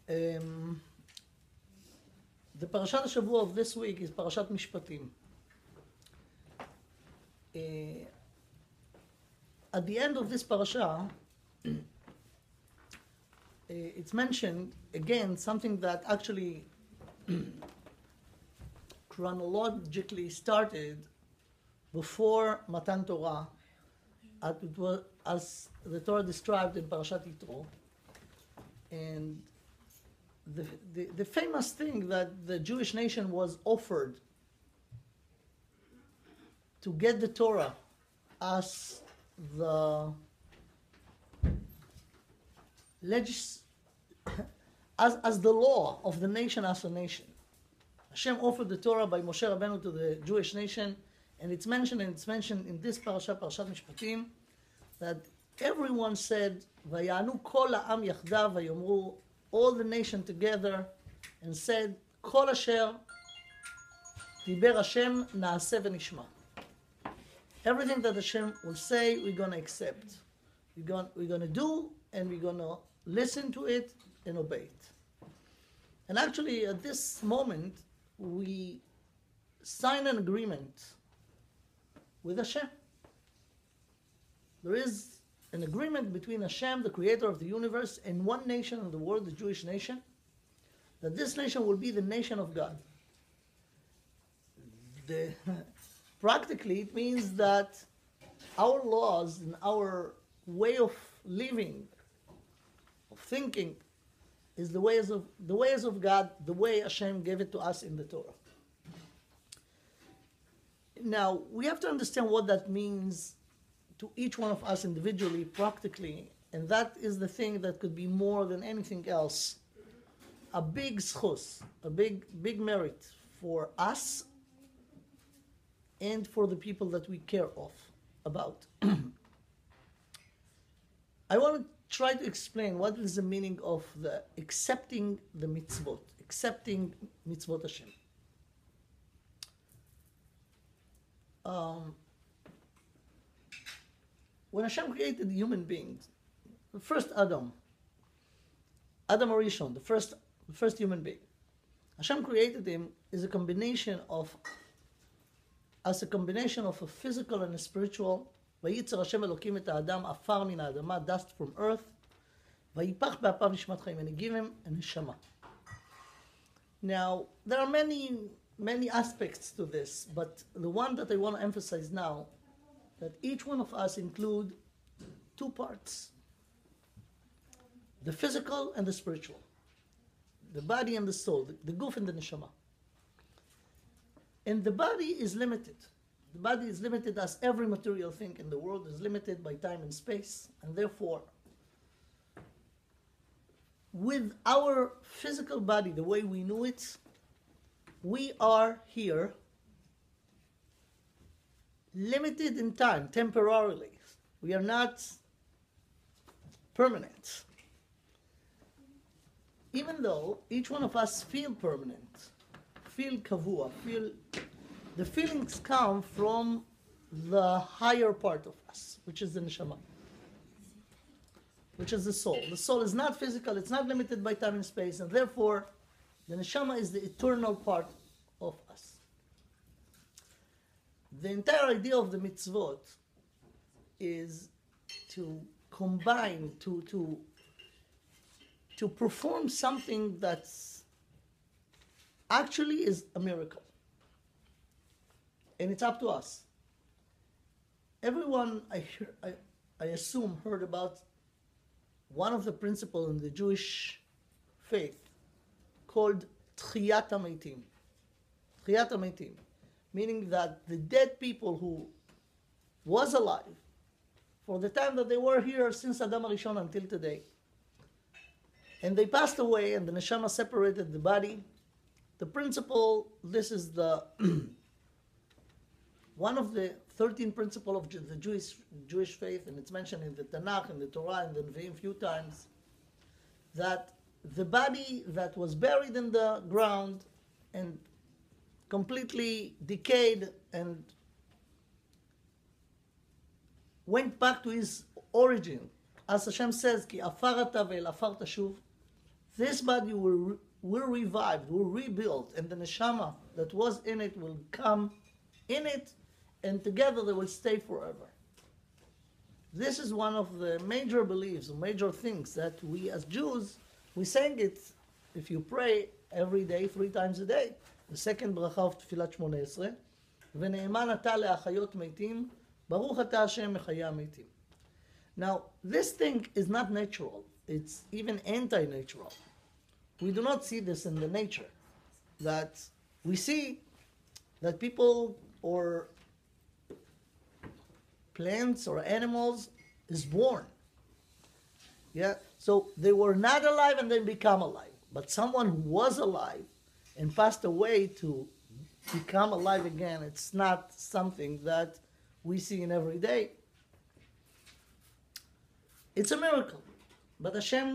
The Parashat Shavua of this week is Parashat Mishpatim. At the end of this parasha, it's mentioned again something that actually chronologically started before Matan Torah, as the Torah described in Parashat Yitro. And the famous thing that the Jewish nation was offered to get the Torah as the as the law of the nation as a nation. Hashem offered the Torah by Moshe Rabbeinu to the Jewish nation, and it's mentioned in this parasha, Parashat Mishpatim, that everyone said, "Vayanu kol ha'am yachdav vayomru," all the nation together, and said, "Kol asher diber Hashem naaseh v'nishma." Everything that Hashem will say, we're going to accept. We're going to do, and we're going to listen to it and obey it. And actually, at this moment, we sign an agreement with Hashem. There is an agreement between Hashem, the creator of the universe, and one nation in the world, the Jewish nation, that this nation will be the nation of God. Practically, it means that our laws and our way of living, of thinking, is the ways of God, the way Hashem gave it to us in the Torah. Now, we have to understand what that means to each one of us individually, practically, and that is the thing that could be more than anything else a big schus, a big merit for us and for the people that we care about. I want to try to explain what is the meaning of the accepting the mitzvot, accepting mitzvot Hashem. When Hashem created human beings, the first Adam Arishon, the first human being, Hashem created him as a combination of a physical and a spiritual. ויצר השם אלוקים את האדם עפר מן האדמה, dust from earth, ויפח באפיו נשמת חיים, and he gave him a neshama. Now, there are many aspects to this, but the one that I want to emphasize now, that each one of us include two parts: the physical and the spiritual, the body and the soul, the guf and the neshama. And the body is limited. The body is limited, as every material thing in the world is limited by time and space, and therefore, with our physical body, the way we knew it, we are here, limited in time, temporarily. We are not permanent. Even though each one of us feel permanent, feel kavua, the feelings come from the higher part of us, which is the neshama, which is the soul. The soul is not physical, it's not limited by time and space, and therefore the neshama is the eternal part of us. The entire idea of the mitzvot is to combine, to perform something that's actually is a miracle. And it's up to us. Everyone, I assume, heard about one of the principles in the Jewish faith called Tchiyat HaMeitim. Tchiyat HaMeitim, meaning that the dead people who was alive for the time that they were here since Adam Arishon until today, and they passed away and the neshama separated the body. The principle, this is the one of the 13 principles of the Jewish faith, and it's mentioned in the Tanakh, in the Torah, and the Nevi'im few times, that the body that was buried in the ground and completely decayed and went back to his origin, as Hashem says, "Ki afar ata ve'el afar tashuv," This body will revive, will rebuild, and the neshama that was in it will come in it, and together they will stay forever. This is one of the major beliefs, major things that we as Jews, we saying it if you pray every day, 3 times a day. The second bracha of תפילת 18, ונאמן אתה להחיות מתים, ברוך אתה השם מחיי המתים. Now, this thing is not natural. It's even anti-natural. We do not see this in the nature. That we see that people or plants or animals is born. Yeah, so they were not alive and then become alive. But someone who was alive and passed away to become alive again, it's not something that we see in every day. It's a miracle. But Hashem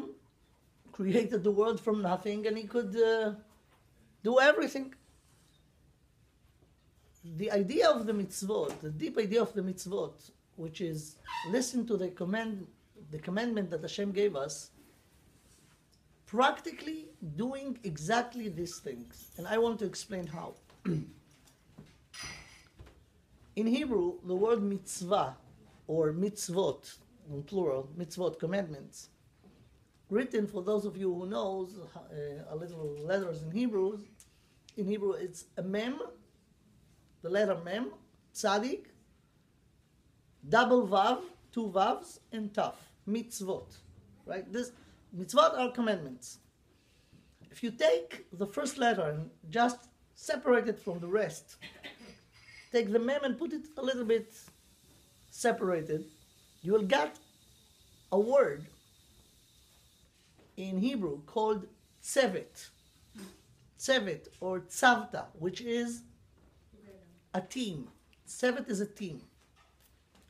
created the world from nothing and he could do everything. The idea of the mitzvot, the deep idea of the mitzvot, which is listen to the commandment that Hashem gave us, practically doing exactly these things. And I want to explain how. In Hebrew, the word mitzvah, or mitzvot, in plural, mitzvot, commandments, written for those of you who knows a little letters in Hebrew, it's a mem, the letter mem, tzadik, double vav, 2 vavs, and taf, mitzvot, right? This mitzvot are commandments. If you take the first letter and just separate it from the rest, take the mem and put it a little bit separated, you will get a word in Hebrew called tzevet. Tzevet or tzavta, which is a team. Tzevet is a team.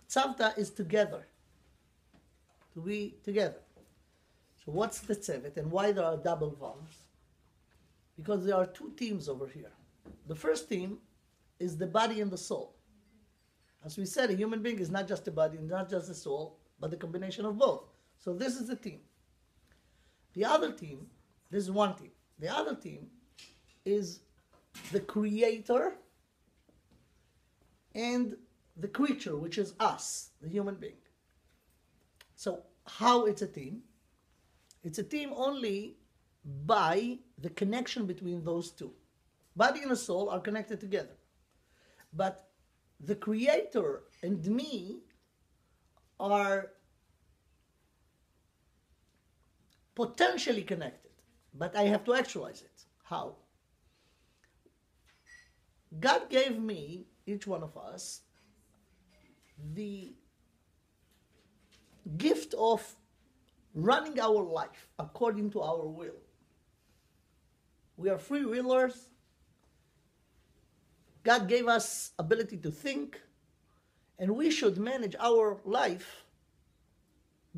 Tzavta is together. To be together. So what's the tzevet and why there are double vowels? Because there are 2 teams over here. The first team is the body and the soul. As we said, a human being is not just a body, not just a soul, but the combination of both. So this is the team. The other team, this is one team. The other team is the creator and the creature, which is us, the human being. So how it's a team? It's a team only by the connection between those 2. Body and the soul are connected together. But the creator and me are potentially connected, but I have to actualize it. How? God gave me, each one of us, the gift of running our life according to our will. We are free willers. God gave us ability to think, and we should manage our life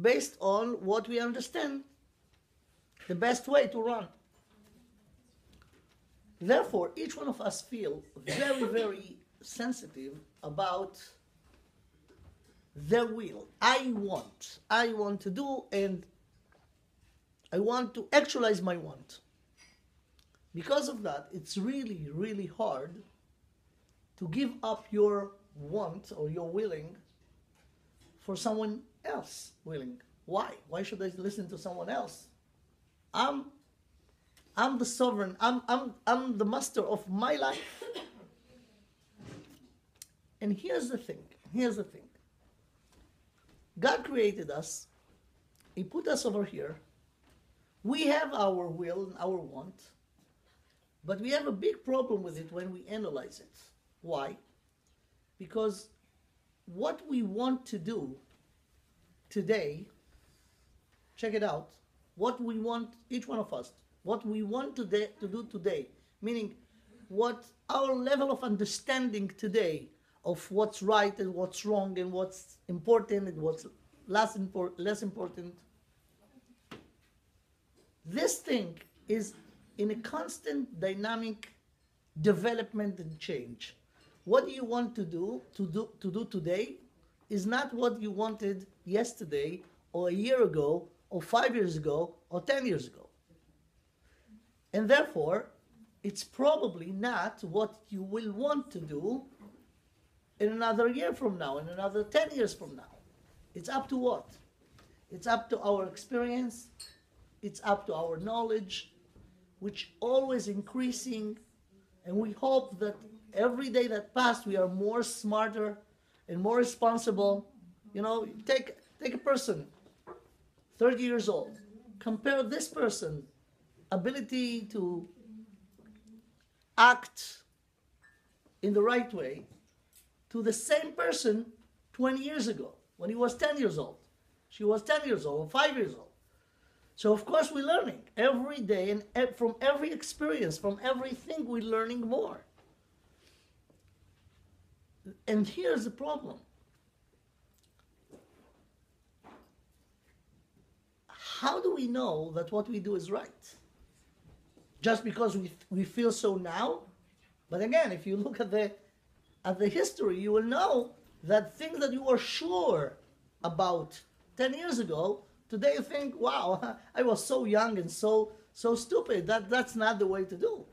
based on what we understand the best way to run. Therefore, each one of us feel very, very sensitive about their will. I want to do, and I want to actualize my want. Because of that, it's really, really hard to give up your want or your willing for someone else willing. Why? Why should I listen to someone else? I'm the sovereign. I'm the master of my life. And here's the thing. God created us. He put us over here. We have our will and our want, but we have a big problem with it when we analyze it. Why? Because what we want to do today, check it out, what we want, each one of us, what we want to do today, meaning what our level of understanding today of what's right and what's wrong and what's important and what's less important. This thing is in a constant dynamic development and change. What you want to do today is not what you wanted yesterday or a year ago or 5 years ago or 10 years ago. And therefore, it's probably not what you will want to do in another year from now, in another 10 years from now. It's up to what? It's up to our experience, it's up to our knowledge, which always increasing, and we hope that every day that passed we are more smarter and more responsible. You know, take a person, 30 years old, compare this person ability to act in the right way to the same person 20 years ago when he was 10 years old. She was 10 years old or 5 years old. So of course we're learning every day, and from every experience, from everything we're learning more. And here's the problem. How do we know that what we do is right? Just because we feel so now? But again, if you look at the history, you will know that things that you were sure about 10 years ago, today you think, wow, I was so young and so stupid. That's not the way to do.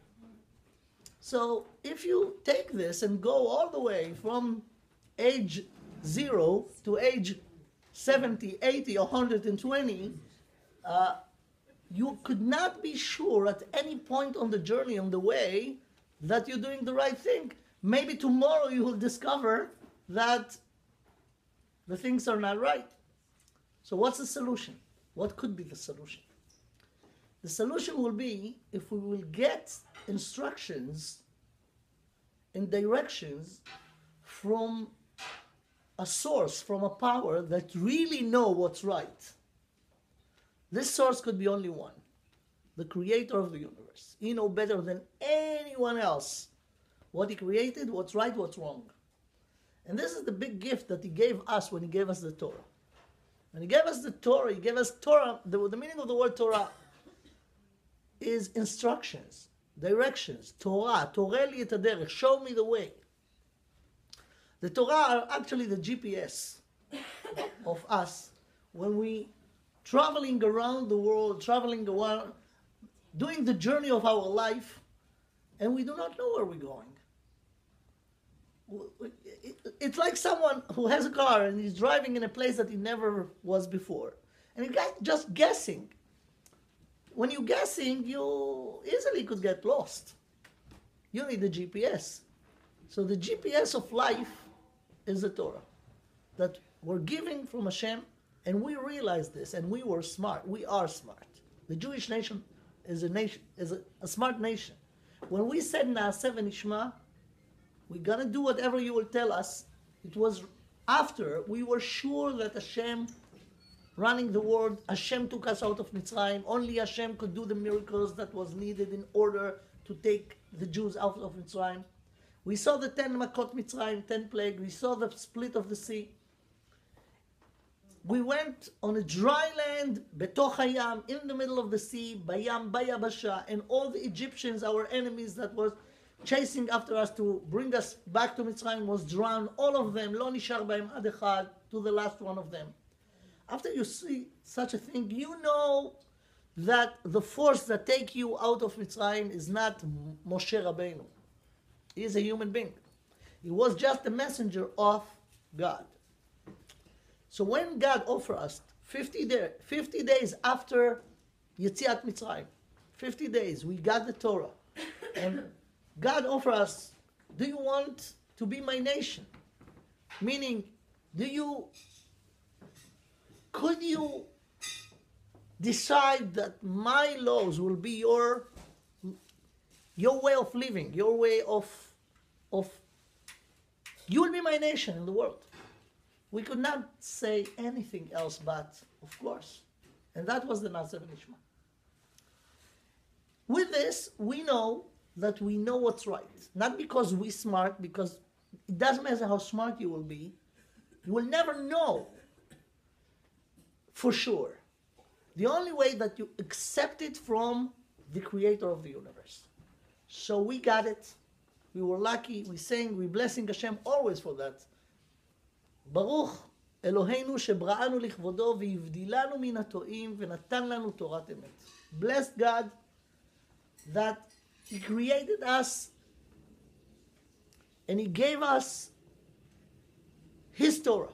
So if you take this and go all the way from age 0 to age 70, 80, 120, you could not be sure at any point on the journey, on the way, that you're doing the right thing. Maybe tomorrow you will discover that the things are not right. So what's the solution? What could be the solution? The solution will be if we will get instructions and directions from a source, from a power that really know what's right. This source could be only one, the creator of the universe. He knows better than anyone else what he created, what's right, what's wrong. And this is the big gift that he gave us when he gave us the Torah. When he gave us the Torah, he gave us Torah. The meaning of the word Torah is instructions, directions. Torah, Torah li et haderech, show me the way. The Torah are actually the GPS of us when we traveling around the world, doing the journey of our life, and we do not know where we're going. It's like someone who has a car and he's driving in a place that he never was before. And he's just guessing. When you're guessing, you easily could get lost. You need the GPS. So the GPS of life is the Torah that we're giving from Hashem, and we realize this, and we were smart. We are smart. The Jewish nation is a smart nation. When we said Naaseh v'nishma, we're going to do whatever you will tell us. It was after we were sure that Hashem running the world, Hashem took us out of Mitzrayim. Only Hashem could do the miracles that was needed in order to take the Jews out of Mitzrayim. We saw the 10 Makot Mitzrayim, 10 plagues. We saw the split of the sea. We went on a dry land, Betoch Hayam, in the middle of the sea, Bayam, Bayabasha, and all the Egyptians, our enemies that was chasing after us to bring us back to Mitzrayim, was drowned. All of them, Lo nishar b'hem ad echad, to the last one of them. After you see such a thing, you know that the force that take you out of Mitzrayim is not Moshe Rabbeinu. He is a human being. He was just a messenger of God. So when God offered us 50 days after Yetziat Mitzrayim, 50 days, we got the Torah. And God offered us, do you want to be my nation? Meaning, could you decide that my laws will be your way of living, your way of you will be my nation in the world. We could not say anything else but, of course. And that was the Naaseh v'nishma. With this, we know that we know what's right. Not because we're smart, because it doesn't matter how smart you will be. You will never know for sure. The only way that you accept it from the creator of the universe. So we got it. We were lucky. We sang, we blessing Hashem always for that. Baruch Eloheinu shebra'anu lichvodo v'yivdilanu min hato'im v'natan lanu Torat emet. Bless God that He created us and He gave us His Torah.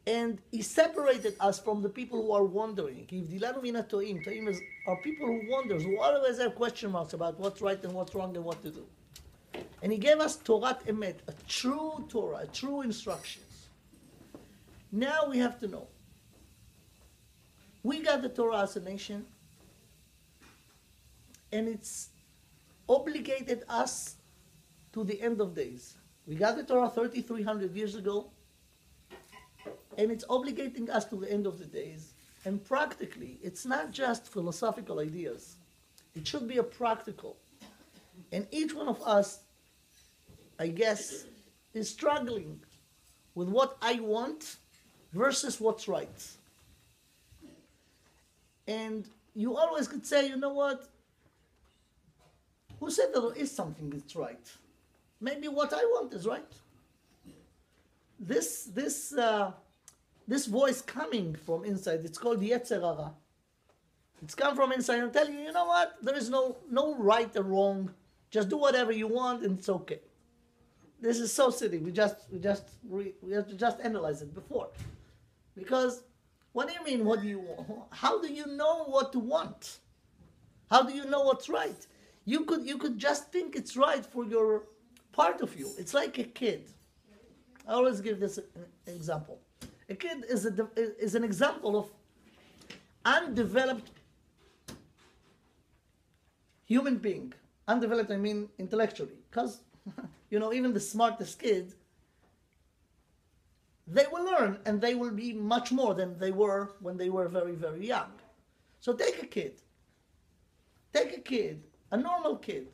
And He separated us from the people who are wandering. Toim are people who wonders, who always have question marks about what's right and what's wrong and what to do. And He gave us Torat Emet, a true Torah, a true instructions. Now we have to know. We got the Torah as a nation, and it's obligated us to the end of days. We got the Torah 3,300 years ago, and it's obligating us to the end of the days. And practically, it's not just philosophical ideas. It should be a practical. And each one of us, I guess, is struggling with what I want versus what's right. And you always could say, you know what? Who said that there is something that's right? Maybe what I want is right. This voice coming from inside, it's called Yetzer Hara. It's come from inside and tell you, you know what? There is no right or wrong. Just do whatever you want and it's okay. This is so silly. We have to just analyze it before. Because what do you mean, what do you want? How do you know what to want? How do you know what's right? You could just think it's right for your part of you. It's like a kid. I always give this example. A kid is an example of undeveloped human being. Undeveloped, I mean intellectually. Because, even the smartest kid, they will learn and they will be much more than they were when they were very, very young. So take a kid, a normal kid,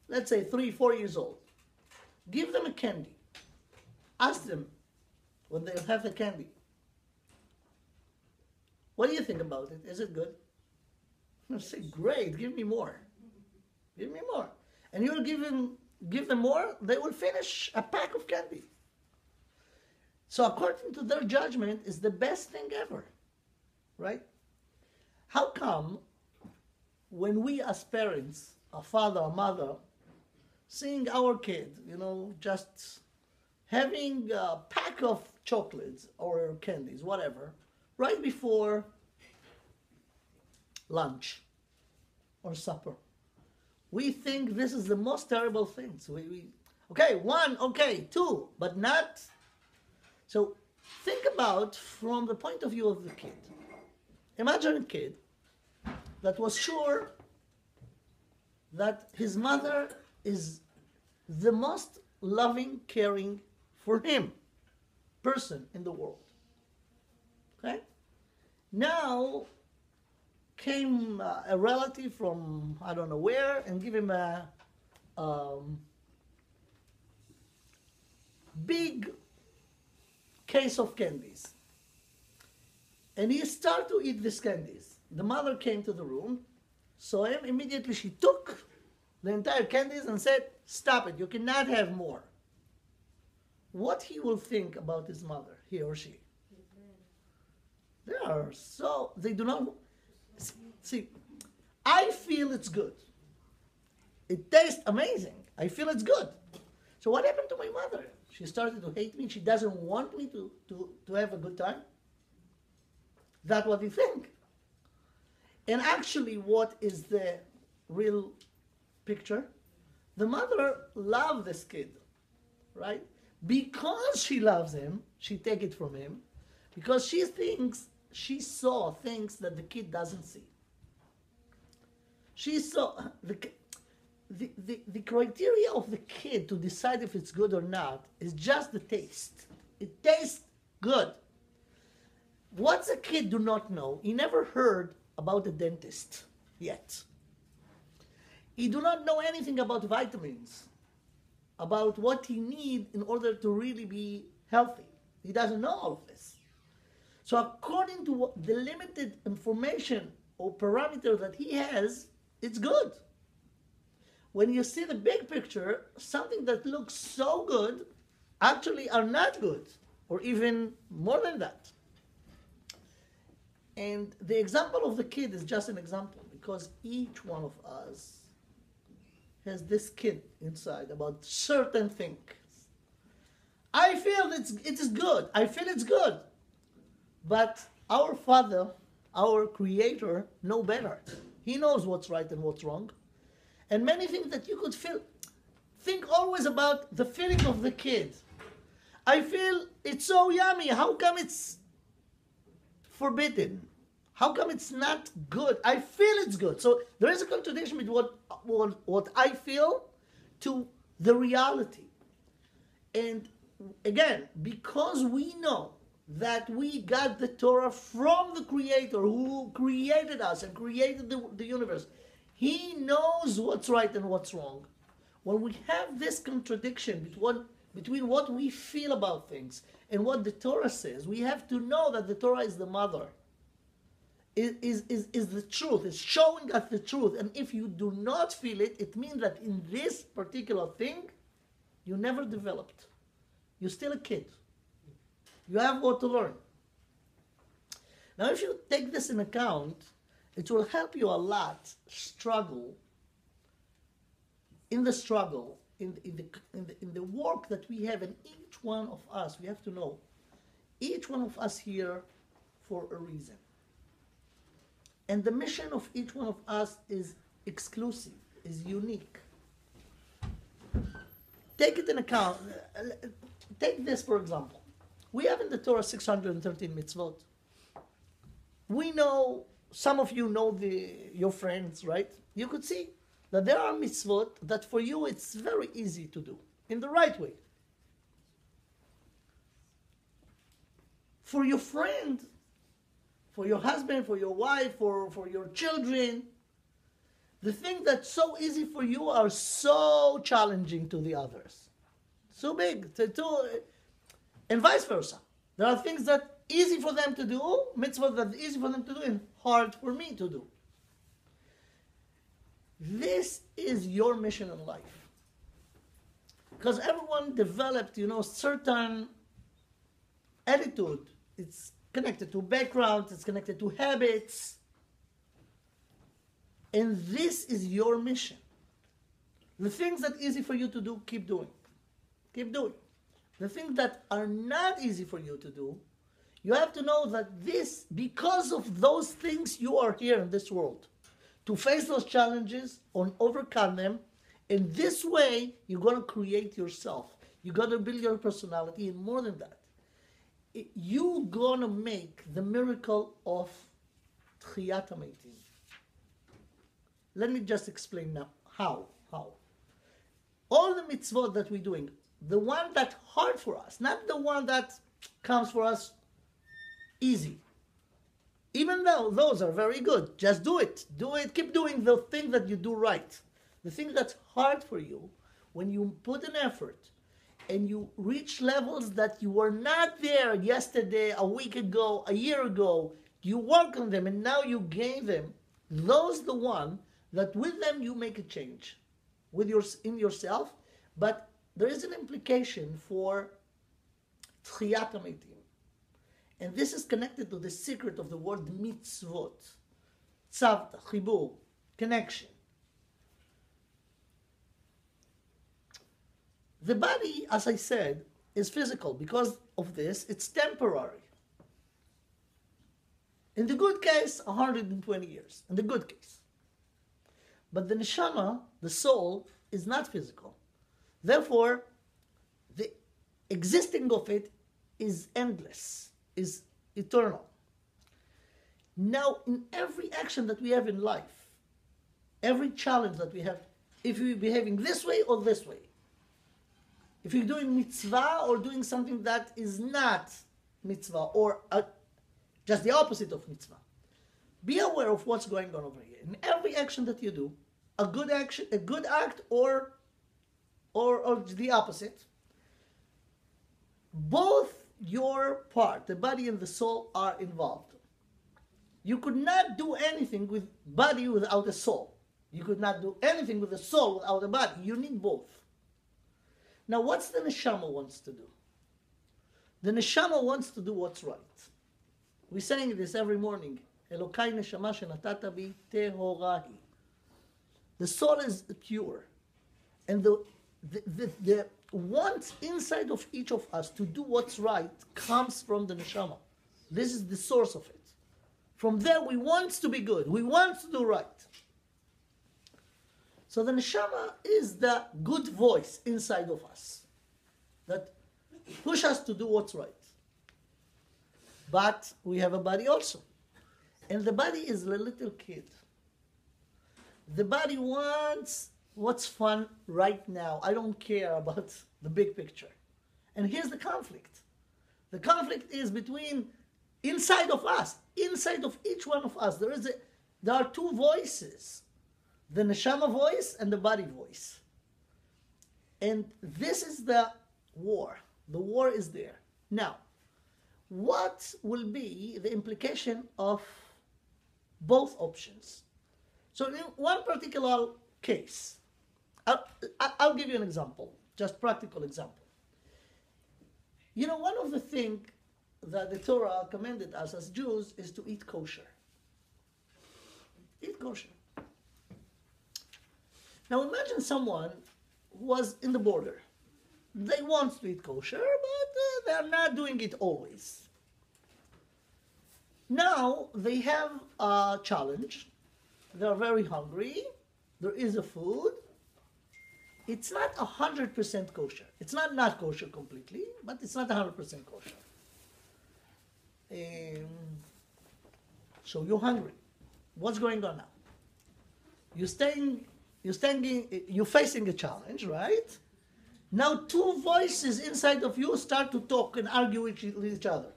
let's say 3-4 years old. Give them a candy. Ask them when they have the candy, what do you think about it? Is it good? They'll say, great, give me more. Give me more. And you'll give them more, they will finish a pack of candy. So according to their judgment, is the best thing ever, right? How come when we as parents, a father, a mother, seeing our kid, just having a pack of chocolates or candies, whatever, right before lunch or supper, we think this is the most terrible thing. So okay, 1, okay, 2, but not. So think about from the point of view of the kid. Imagine a kid that was sure that his mother is the most loving, caring for him person in the world. Okay? Now came a relative from I don't know where and give him a big case of candies. And he started to eat these candies. The mother came to the room, saw him, immediately she took the entire candies and said, stop it, you cannot have more. What he will think about his mother, he or she? They do not, see, I feel it's good. It tastes amazing. I feel it's good. So what happened to my mother? She started to hate me. She doesn't want me to have a good time. That's what you think. And actually, what is the real picture? The mother loved this kid, right? Because she loves him, she take it from him, because she saw things that the kid doesn't see. She saw the criteria of the kid to decide if it's good or not is just the taste. It tastes good. What's a kid do not know? He never heard about a dentist yet. He do not know anything about vitamins, about what he needs in order to really be healthy. He doesn't know all of this. So according to the limited information or parameter that he has, it's good. When you see the big picture, something that looks so good actually are not good, or even more than that. And the example of the kid is just an example. because each one of us has this kid inside about certain things. I feel it is good. I feel it's good. But our Father, our Creator, know better. He knows what's right and what's wrong. And many things that you could feel, think always about the feeling of the kid. I feel it's so yummy. How come it's forbidden? How come it's not good? I feel it's good. So there is a contradiction between what I feel to the reality. And again, because we know that we got the Torah from the Creator who created us and created the universe, He knows what's right and what's wrong. When we have this contradiction between what we feel about things and what the Torah says, we have to know that the Torah is the mother. Is the truth. It's showing us the truth. And if you do not feel it, it means that in this particular thing, you never developed. You're still a kid. You have what to learn. Now, if you take this in account, it will help you a lot in the work that we have. And each one of us, we have to know, each one of us here for a reason. And the mission of each one of us is exclusive, is unique. Take it in account. Take this, for example. We have in the Torah 613 mitzvot. We know, some of you know your friends, right? You could see that there are mitzvot that for you it's very easy to do, in the right way. For your friend, for your husband, for your wife, for your children, the things that's so easy for you are so challenging to the others. So big. And vice versa. There are things that easy for them to do, mitzvahs that easy for them to do, and hard for me to do. This is your mission in life. Because everyone developed, certain attitude. It's connected to background, it's connected to habits. And this is your mission. The things that are easy for you to do, keep doing. Keep doing. The things that are not easy for you to do, you have to know that because of those things, you are here in this world. To face those challenges and overcome them. In this way, you're going to create yourself. You're going to build your personality, and more than that, you're going to make the miracle of Tchiyat HaMeitim. Let me just explain now how. All the mitzvot that we're doing, the one that's hard for us, not the one that comes for us easy. Even though those are very good, just do it. Do it. Keep doing the thing that you do right. The thing that's hard for you, when you put an effort and you reach levels that you were not there yesterday, a week ago, a year ago, you work on them and now you gain them. Those the one that with them you make a change in yourself. But there is an implication for Tchiyat HaMeitim. And this is connected to the secret of the word mitzvot. Tzavta, chibur, connection. The body, as I said, is physical. Because of this, it's temporary. In the good case, 120 years. In the good case. But the neshama, the soul, is not physical. Therefore, the existing of it is endless, is eternal. Now, in every action that we have in life, every challenge that we have, if we're behaving this way or this way, if you're doing mitzvah or doing something that is not mitzvah or just the opposite of mitzvah, be aware of what's going on over here. In every action that you do, a good act or the opposite, both your part, the body and the soul, are involved. You could not do anything with body without a soul. You could not do anything with a soul without a body. You need both. Now, what's the neshama wants to do? The neshama wants to do what's right. We're saying this every morning. אלוקי נשמה שנתת בי טהורה היא. The soul is pure. And the want inside of each of us to do what's right comes from the neshama. This is the source of it. From there we want to be good. We want to do right. So the neshama is the good voice inside of us that push us to do what's right. But we have a body also. And the body is a little kid. The body wants what's fun right now. I don't care about the big picture. And here's the conflict. The conflict is between inside of us, inside of each one of us. There are two voices, the neshama voice and the body voice. And this is the war. The war is there. Now, what will be the implication of both options? So in one particular case, I'll give you an example, just practical example. You know, one of the things that the Torah commanded us as Jews is to eat kosher. Eat kosher. Now imagine someone who was in the border. They want to eat kosher, but they're not doing it always. Now they have a challenge. They're very hungry. There is a food. It's not 100% kosher. It's not kosher completely, but it's not 100% kosher. So you're hungry. What's going on now? You're facing a challenge, right? Now two voices inside of you start to talk and argue with each other.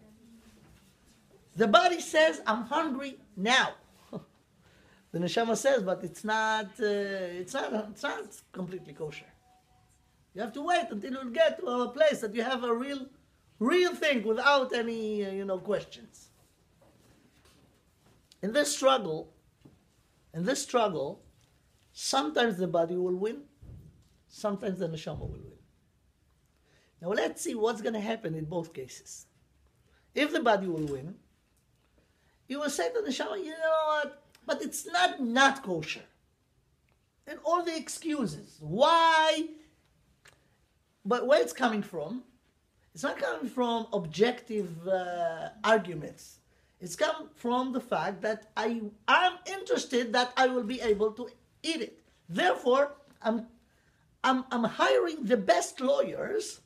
The body says, I'm hungry now. The neshama says, but it's not completely kosher. You have to wait until you get to a place that you have a real thing without any, questions. In this struggle, sometimes the body will win, sometimes the neshama will win. Now let's see what's going to happen in both cases. If the body will win, you will say to the neshama, you know what? But it's not kosher. And all the excuses. Why? But where it's coming from? It's not coming from objective arguments. It's come from the fact that I'm interested that I will be able to eat it. Therefore, I'm hiring the best lawyers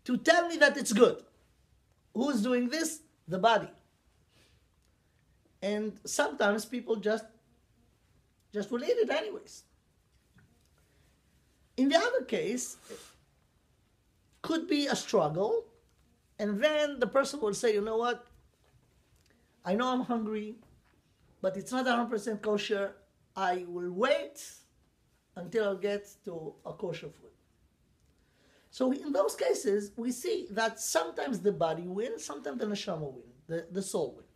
to tell me that it's good. Who's doing this? The body. And sometimes people just will eat it anyways. In the other case, could be a struggle, and then the person will say, you know what? I know I'm hungry, but it's not 100% kosher. I will wait until I get to a kosher food. So in those cases, we see that sometimes the body wins, sometimes the neshama wins, the soul wins.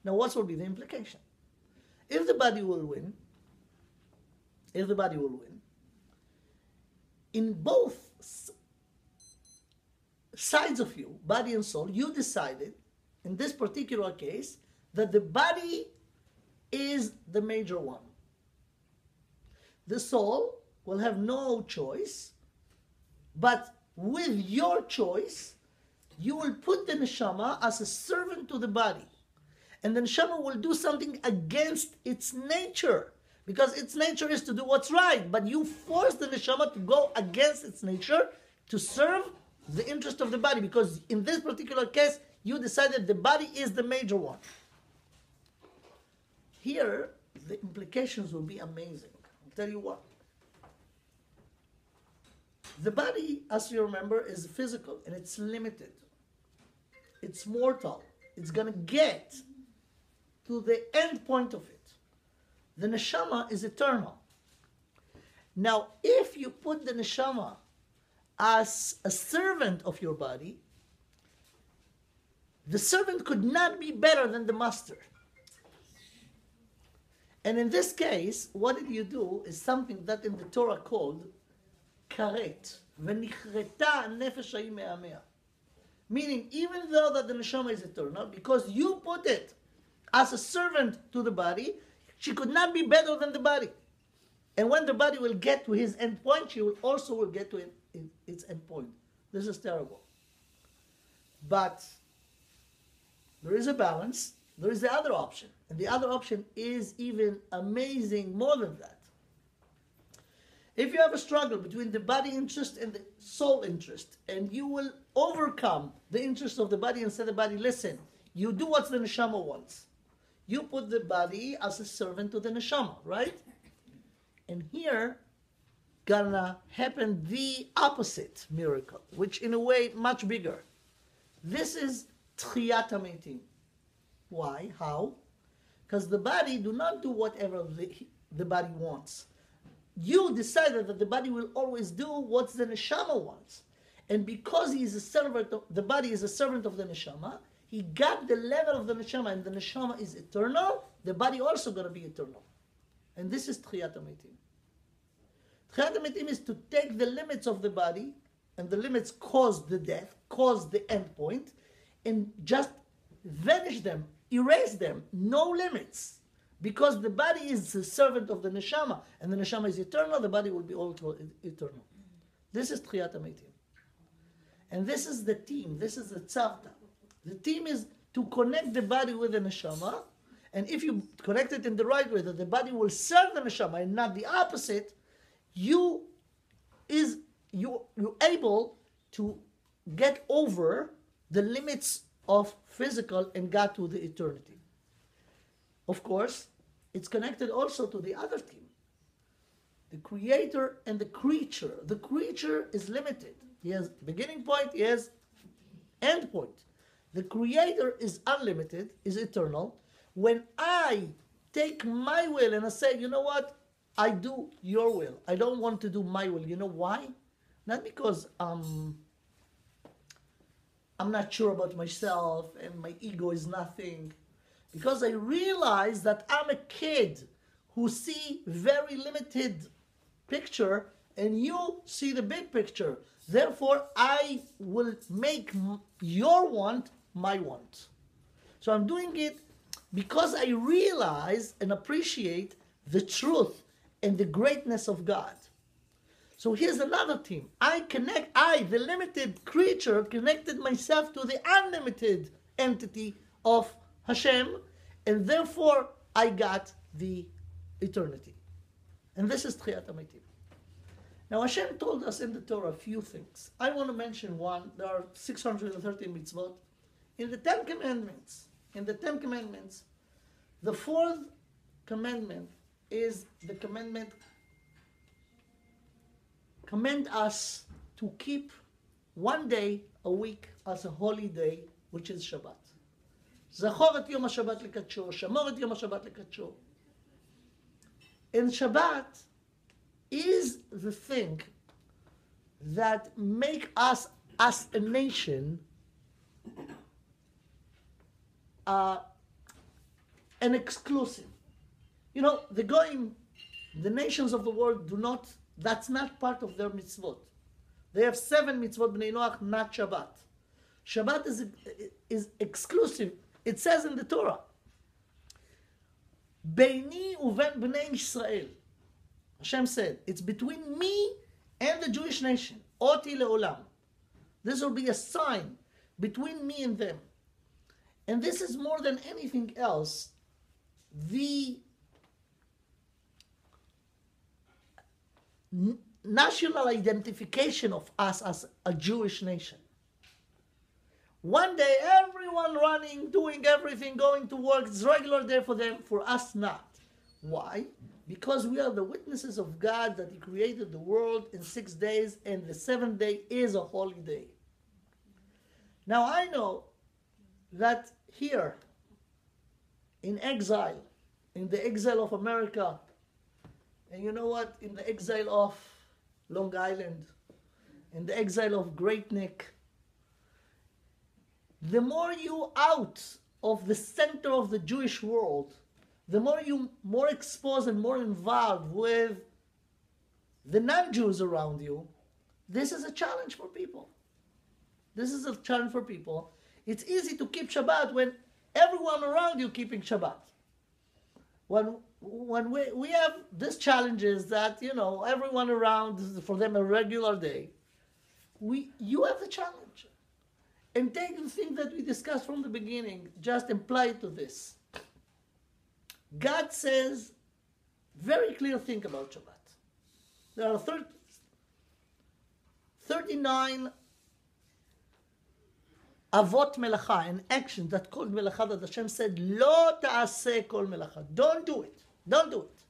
Now, what will be the implication? If the body will win, in both sides of you, body and soul, you decided, in this particular case, that the body is the major one. The soul will have no choice, but with your choice, you will put the neshama as a servant to the body. And the neshama will do something against its nature, because its nature is to do what's right. But you force the neshama to go against its nature to serve the interest of the body, because in this particular case, you decided the body is the major one. Here, the implications will be amazing. I'll tell you what. The body, as you remember, is physical and it's limited. It's mortal. It's going to get to the end point of it. The neshama is eternal. Now, if you put the neshama as a servant of your body, the servant could not be better than the master. And in this case, what did you do is something that in the Torah called karet. V'nichreta nefesh ha'i me'amea. Meaning, even though that the neshama is eternal, because you put it as a servant to the body, she could not be better than the body. And when the body will get to his end point, she will also get to its end point. This is terrible. But there is a balance. There is the other option. And the other option is even amazing more than that. If you have a struggle between the body interest and the soul interest, and you will overcome the interest of the body and say to the body, listen, you do what the neshama wants. You put the body as a servant to the neshama, right? And here, gonna happen the opposite miracle, which in a way much bigger. This is tchiyat hametim. Why? How? Because the body do not do whatever the body wants. You decided that the body will always do what the neshama wants. And because he is a servant of, the body is a servant of the neshama, he got the level of the neshama, and the neshama is eternal, the body also going to be eternal. And this is tchiyat hametim. Tchiyat hametim is to take the limits of the body, and the limits cause the death, cause the end point, and just vanish them, erase them, no limits. Because the body is the servant of the neshama, and the neshama is eternal, the body will be also eternal. This is tchiyat hametim. And this is the team, this is the tzavta. The team is to connect the body with the neshama, and if you connect it in the right way, that the body will serve the neshama and not the opposite, you're able to get over the limits of physical and get to the eternity. Of course, it's connected also to the other team. The creator and the creature. The creature is limited. He has beginning point, he has end point. The creator is unlimited, is eternal. When I take my will and I say, you know what? I do your will. I don't want to do my will. You know why? Not because I'm not sure about myself and my ego is nothing. Because I realize that I'm a kid who see very limited picture and you see the big picture. Therefore, I will make your want my want. So I'm doing it because I realize and appreciate the truth and the greatness of God. So here's another team. The limited creature, connected myself to the unlimited entity of Hashem, and therefore I got the eternity. And this is tchiyat hametim. Now Hashem told us in the Torah a few things. I want to mention one. There are 613 mitzvot. In the Ten Commandments, the fourth commandment is the commandment, command us to keep one day a week as a holy day, which is Shabbat. זכור את יום השבת לקדשו, שמור את יום השבת לקדשו. And Shabbat is the thing that make us as a nation an exclusive. You know, the Goyim, the nations of the world do not, that's not part of their mitzvot. They have 7 mitzvot b'nei Noach, not Shabbat. Shabbat is exclusive. It says in the Torah, Beini uven bnei Yisrael. Hashem said, it's between me and the Jewish nation. Oti leolam. This will be a sign between me and them. And this is more than anything else, the national identification of us as a Jewish nation. One day, everyone running, doing everything, going to work, it's regular day for them, for us not. Why? Because we are the witnesses of God that He created the world in 6 days, and the 7th day is a holy day. Now I know that here, in exile, in the exile of America, and you know what, in the exile of Long Island, in the exile of Great Neck, the more you out of the center of the Jewish world, the more you more exposed and more involved with the non-Jews around you, this is a challenge for people. This is a challenge for people. It's easy to keep Shabbat when everyone around you keeping Shabbat. When we have these challenges that, everyone around, for them a regular day, you have the challenge. And take the thing that we discussed from the beginning, just apply it to this. God says, very clear thing about Shabbat. There are 39 avot melacha, an action that called melacha, that Hashem said, lo ta'aseh kol melacha. Don't do it. Don't do it.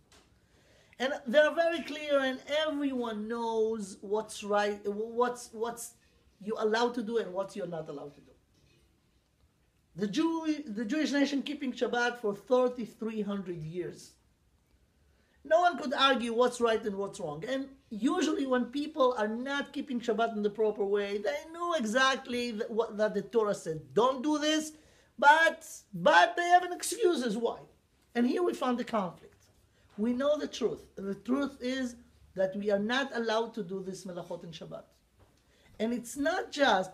And they're very clear, and everyone knows what's right, what's you're allowed to do and what you're not allowed to do. The Jewish nation keeping Shabbat for 3,300 years. No one could argue what's right and what's wrong. And usually when people are not keeping Shabbat in the proper way, they know exactly that the Torah said, don't do this, but they have an excuses why. And here we found the conflict. We know the truth. The truth is that we are not allowed to do this melachot in Shabbat. And it's not just,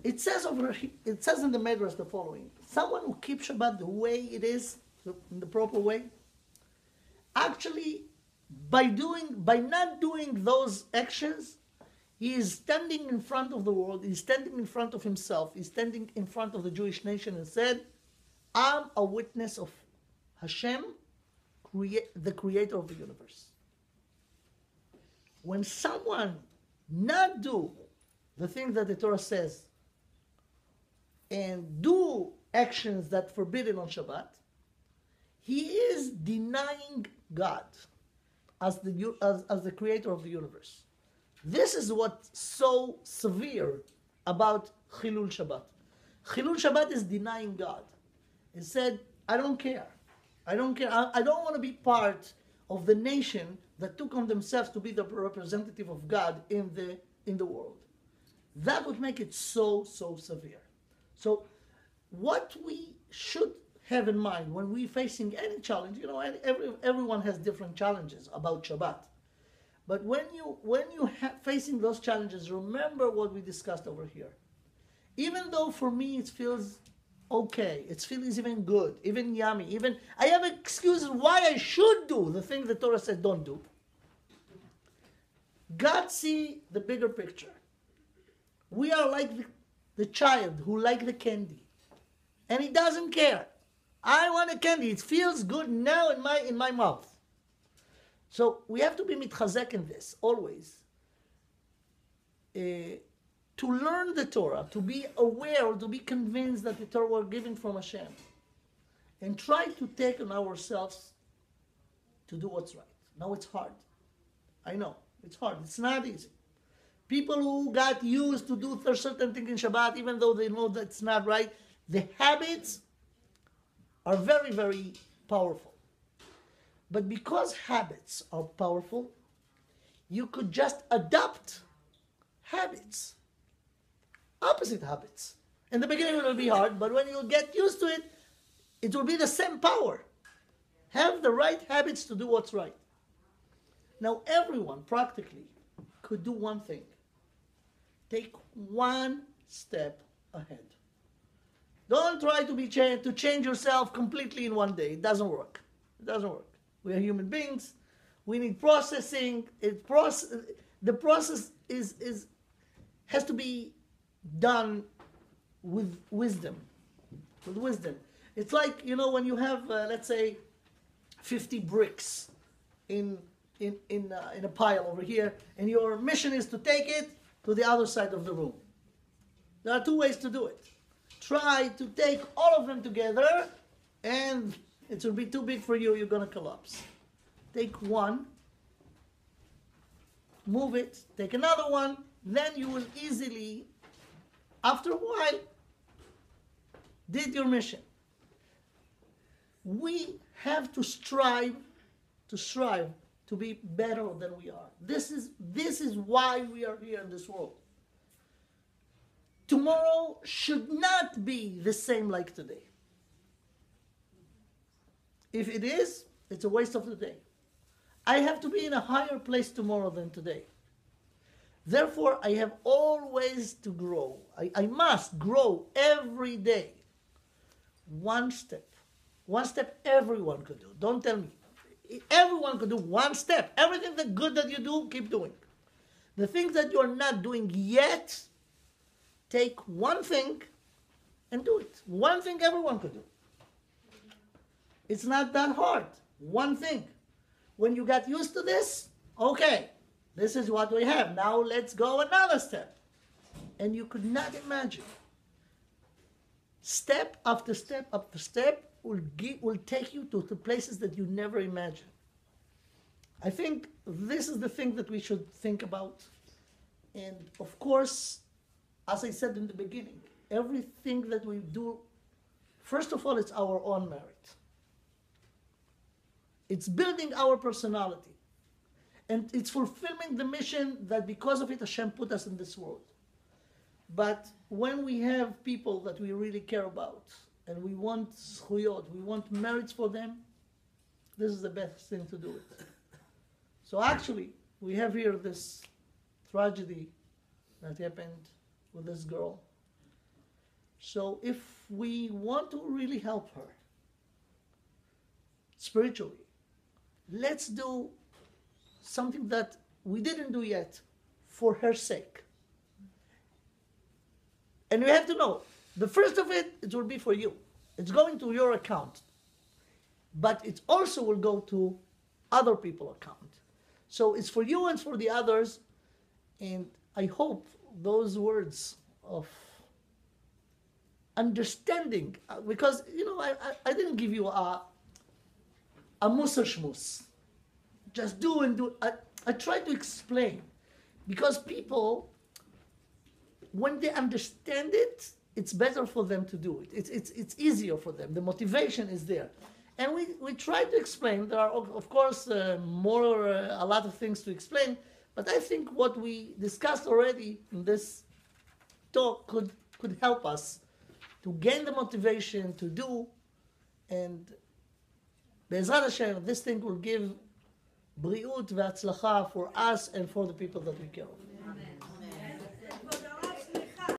it says in the Medrash the following: someone who keeps Shabbat the way it is, in the proper way, actually, by not doing those actions, he is standing in front of the world, he's standing in front of himself, he's standing in front of the Jewish nation and said, I'm a witness of Hashem, the creator of the universe. When someone not do the thing that the Torah says and do actions that forbidden on Shabbat, he is denying God as the creator of the universe. This is what's so severe about Chilul Shabbat. Chilul Shabbat is denying God. It said, I don't care. I don't care. I don't want to be part of the nation that took on themselves to be the representative of God in the world. That would make it so severe. So what we should have in mind when we're facing any challenge, everyone has different challenges about Shabbat. But when you facing those challenges, remember what we discussed over here. Even though for me it feels okay, it feels even good, even yummy, even I have excuses why I should do the thing the Torah said don't do. God see the bigger picture. We are like the child who like the candy, and he doesn't care. I want a candy. It feels good now in my mouth. So we have to be mitchazek in this always. To learn the Torah, to be aware, to be convinced that the Torah was given from Hashem, and try to take on ourselves to do what's right. Now it's hard. I know it's hard. It's not easy. People who got used to do certain things in Shabbat, even though they know that's not right, the habits are very, very powerful. But because habits are powerful, you could just adopt habits, opposite habits. In the beginning it will be hard, but when you get used to it, it will be the same power. Have the right habits to do what's right. Now everyone practically could do one thing. Take one step ahead. Don't try to change yourself completely in one day. It doesn't work. It doesn't work. We are human beings. We need processing. The process has to be done with wisdom. With wisdom. It's like, when you have, let's say, 50 bricks in a pile over here, and your mission is to take it to the other side of the room. There are two ways to do it. Try to take all of them together, and it will be too big for you. You're going to collapse. Take one, move it, take another one, then you will easily, after a while, did your mission. We have to strive to be better than we are. This is why we are here in this world. Tomorrow should not be the same like today. If it is, it's a waste of the day. I have to be in a higher place tomorrow than today. Therefore, I have always to grow. I must grow every day. One step. One step everyone could do. Don't tell me. Everyone could do one step. Everything that good that you do, keep doing. The things that you're not doing yet, take one thing and do it. One thing everyone could do. It's not that hard. One thing. When you got used to this, okay, this is what we have. Now let's go another step. And you could not imagine. Step after step after step will take you to places that you never imagined. I think this is the thing that we should think about. And of course, as I said in the beginning, everything that we do, first of all, it's our own merit. It's building our personality. And it's fulfilling the mission that because of it Hashem put us in this world. But when we have people that we really care about, and we want zchuyot, we want merits for them, this is the best thing to do it. So actually, we have here this tragedy that happened with this girl. So if we want to really help her, spiritually, let's do something that we didn't do yet for her sake. And you have to know, the first of it will be for you. It's going to your account. But it also will go to other people's account. So it's for you and for the others. And I hope those words of understanding, because, I didn't give you a musar shmus. Just do and do. I try to explain. Because people, when they understand it, it's better for them to do it. It's easier for them. The motivation is there. And we try to explain. There are, of course, a lot of things to explain. But I think what we discussed already in this talk could help us to gain the motivation to do. And Be'ezrat Hashem, this thing will give bריאות והצלחה for us and for the people that we care of.